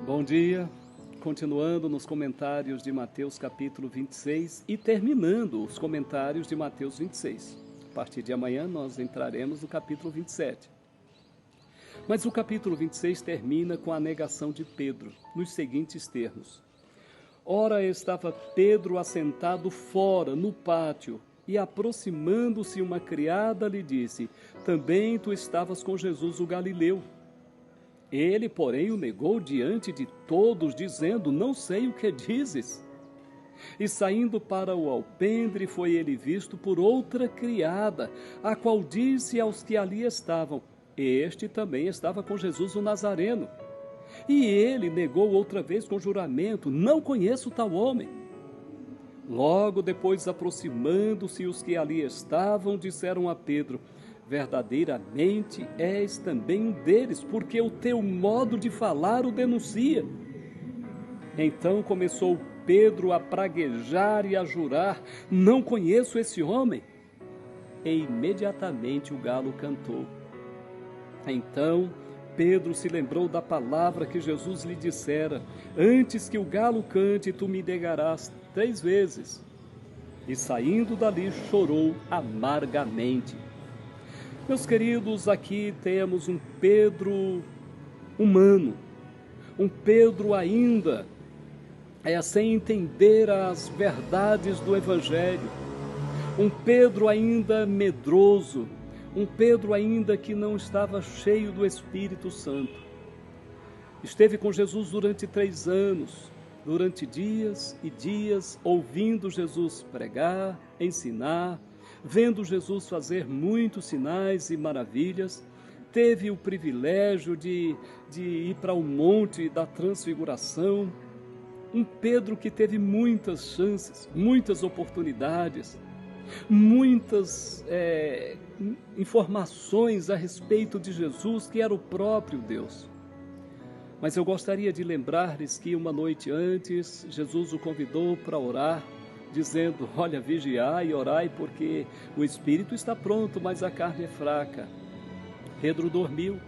Bom dia, continuando nos comentários de Mateus capítulo 26 e terminando os comentários de Mateus 26. A partir de amanhã nós entraremos no capítulo 27. Mas o capítulo 26 termina com a negação de Pedro, nos seguintes termos. Ora estava Pedro assentado fora, no pátio, e aproximando-se uma criada lhe disse, também tu estavas com Jesus o Galileu. Ele, porém, o negou diante de todos, dizendo, não sei o que dizes. E saindo para o alpendre, foi ele visto por outra criada, a qual disse aos que ali estavam, este também estava com Jesus o Nazareno. E ele negou outra vez com juramento, não conheço tal homem. Logo depois, aproximando-se os que ali estavam, disseram a Pedro, verdadeiramente és também um deles, porque o teu modo de falar o denuncia. Então começou Pedro a praguejar e a jurar, não conheço esse homem. E imediatamente o galo cantou. Então Pedro se lembrou da palavra que Jesus lhe dissera, antes que o galo cante, tu me negarás 3 vezes. E saindo dali chorou amargamente. Meus queridos, aqui temos um Pedro humano, um Pedro ainda sem entender as verdades do Evangelho, um Pedro ainda medroso, um Pedro ainda que não estava cheio do Espírito Santo. Esteve com Jesus durante 3 anos, durante dias e dias, ouvindo Jesus pregar, ensinar, vendo Jesus fazer muitos sinais e maravilhas, teve o privilégio de ir para o Monte da Transfiguração, um Pedro que teve muitas chances, muitas oportunidades, muitas informações a respeito de Jesus, que era o próprio Deus. Mas eu gostaria de lembrar-lhes que uma noite antes, Jesus o convidou para orar, dizendo, olha, vigiai e orai, porque o espírito está pronto, mas a carne é fraca. Pedro dormiu,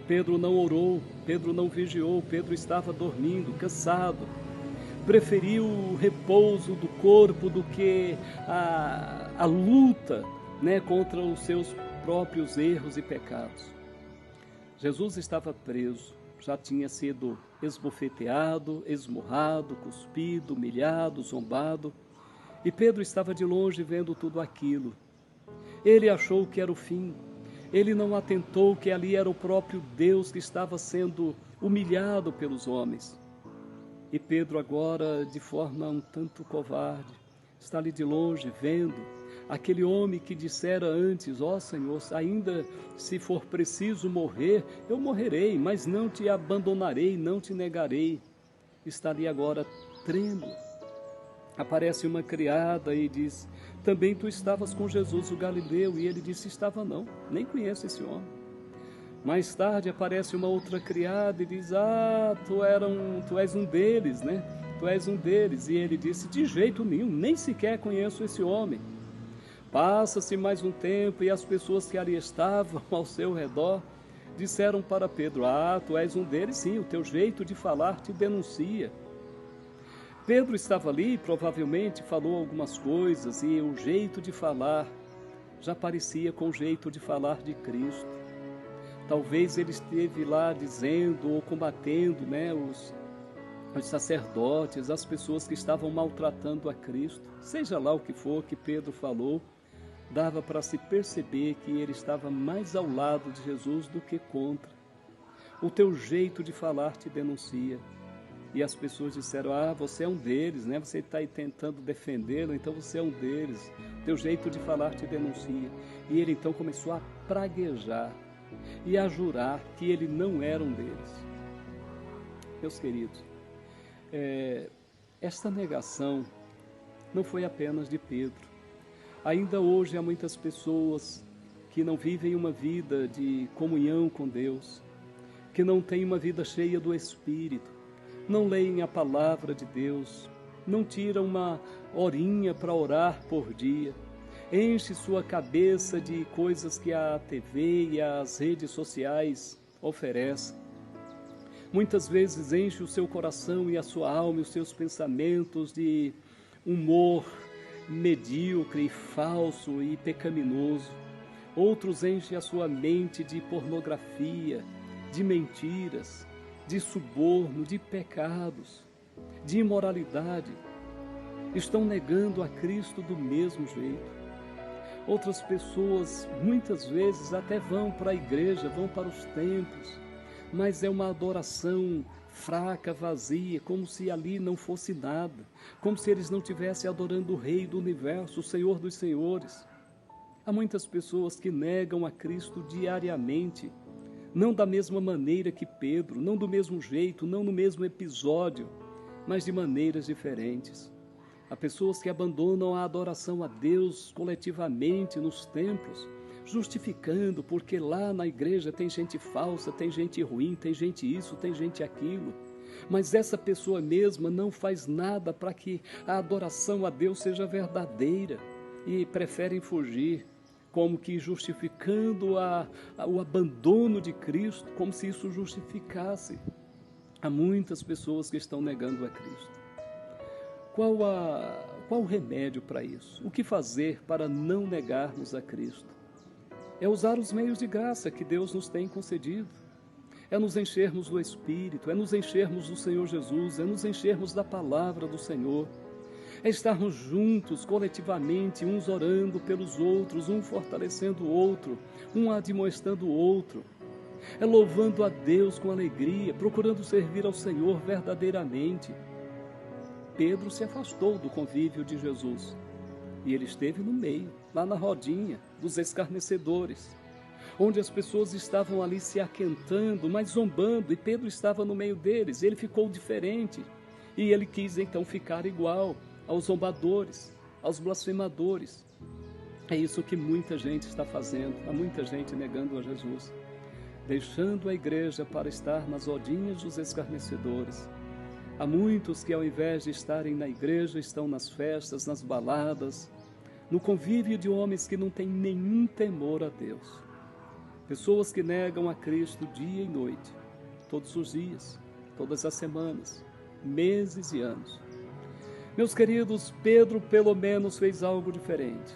Pedro não orou, Pedro não vigiou, Pedro estava dormindo, cansado. Preferiu o repouso do corpo do que a luta, contra os seus próprios erros e pecados. Jesus estava preso, já tinha sido esbofeteado, esmurrado, cuspido, humilhado, zombado. E Pedro estava de longe vendo tudo aquilo. Ele achou que era o fim. Ele não atentou que ali era o próprio Deus que estava sendo humilhado pelos homens. E Pedro agora, de forma um tanto covarde, está ali de longe vendo aquele homem que dissera antes, ó Senhor, ainda se for preciso morrer, eu morrerei, mas não te abandonarei, não te negarei. Está ali agora trêmulo. Aparece uma criada e diz, também tu estavas com Jesus o Galileu, e ele disse, estava não, nem conheço esse homem. Mais tarde aparece uma outra criada e diz, tu és um deles, Tu és um deles. E ele disse, de jeito nenhum, nem sequer conheço esse homem. Passa-se mais um tempo e as pessoas que ali estavam ao seu redor disseram para Pedro, tu és um deles, sim, o teu jeito de falar te denuncia. Pedro estava ali, provavelmente falou algumas coisas e o jeito de falar já parecia com o jeito de falar de Cristo. Talvez ele esteve lá dizendo ou combatendo os sacerdotes, as pessoas que estavam maltratando a Cristo. Seja lá o que for que Pedro falou, dava para se perceber que ele estava mais ao lado de Jesus do que contra. O teu jeito de falar te denuncia. E as pessoas disseram, você é um deles, Você está aí tentando defendê-lo, então você é um deles. Teu jeito de falar te denuncia. E ele então começou a praguejar e a jurar que ele não era um deles. Meus queridos, esta negação não foi apenas de Pedro. Ainda hoje há muitas pessoas que não vivem uma vida de comunhão com Deus, que não têm uma vida cheia do Espírito, não leem a palavra de Deus, não tiram uma horinha para orar por dia, enche sua cabeça de coisas que a TV e as redes sociais oferecem. muitas vezes enche o seu coração e a sua alma e os seus pensamentos de humor medíocre e falso e pecaminoso. Outros enchem a sua mente de pornografia, de mentiras, de suborno, de pecados, de imoralidade. Estão negando a Cristo do mesmo jeito. Outras pessoas, muitas vezes, até vão para a igreja, vão para os templos, mas é uma adoração fraca, vazia, como se ali não fosse nada, como se eles não estivessem adorando o Rei do Universo, o Senhor dos Senhores. Há muitas pessoas que negam a Cristo diariamente, não da mesma maneira que Pedro, não do mesmo jeito, não no mesmo episódio, mas de maneiras diferentes. Há pessoas que abandonam a adoração a Deus coletivamente nos templos, justificando porque lá na igreja tem gente falsa, tem gente ruim, tem gente isso, tem gente aquilo. Mas essa pessoa mesma não faz nada para que a adoração a Deus seja verdadeira e preferem fugir, como que justificando o abandono de Cristo, como se isso justificasse. Há muitas pessoas que estão negando a Cristo. Qual o remédio para isso? O que fazer para não negarmos a Cristo? É usar os meios de graça que Deus nos tem concedido. É nos enchermos do Espírito, é nos enchermos do Senhor Jesus, é nos enchermos da palavra do Senhor. É estarmos juntos, coletivamente, uns orando pelos outros, um fortalecendo o outro, um admoestando o outro. É louvando a Deus com alegria, procurando servir ao Senhor verdadeiramente. Pedro se afastou do convívio de Jesus e ele esteve no meio, lá na rodinha dos escarnecedores, onde as pessoas estavam ali se aquentando, mas zombando, e Pedro estava no meio deles. Ele ficou diferente e ele quis então ficar igual aos zombadores, aos blasfemadores. É isso que muita gente está fazendo, há muita gente negando a Jesus, deixando a igreja para estar nas rodinhas dos escarnecedores. Há muitos que, ao invés de estarem na igreja, estão nas festas, nas baladas, no convívio de homens que não têm nenhum temor a Deus. Pessoas que negam a Cristo dia e noite, todos os dias, todas as semanas, meses e anos. Meus queridos, Pedro pelo menos fez algo diferente.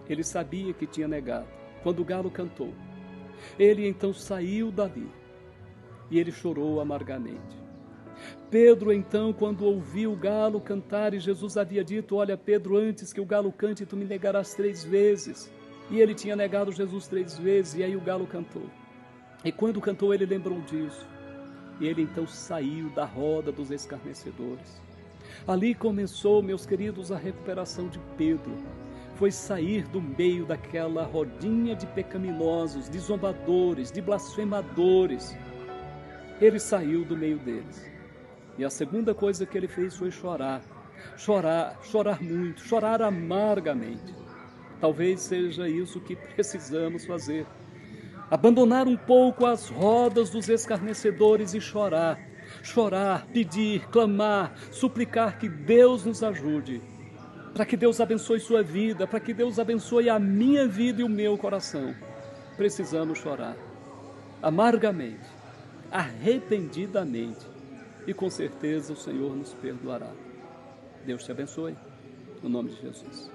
Ele sabia que tinha negado, quando o galo cantou. Ele então saiu dali e ele chorou amargamente. Pedro, então, quando ouviu o galo cantar, e Jesus havia dito: olha, Pedro, antes que o galo cante, tu me negarás 3 vezes. E ele tinha negado Jesus 3 vezes, e aí o galo cantou. E quando cantou, ele lembrou disso. E ele então saiu da roda dos escarnecedores. Ali começou, meus queridos, a recuperação de Pedro. Foi sair do meio daquela rodinha de pecaminosos, de zombadores, de blasfemadores. Ele saiu do meio deles. E a segunda coisa que ele fez foi chorar muito, chorar amargamente. Talvez seja isso que precisamos fazer. Abandonar um pouco as rodas dos escarnecedores e chorar, pedir, clamar, suplicar que Deus nos ajude, para que Deus abençoe sua vida, para que Deus abençoe a minha vida e o meu coração. Precisamos chorar amargamente, arrependidamente, e com certeza o Senhor nos perdoará. Deus te abençoe, no nome de Jesus.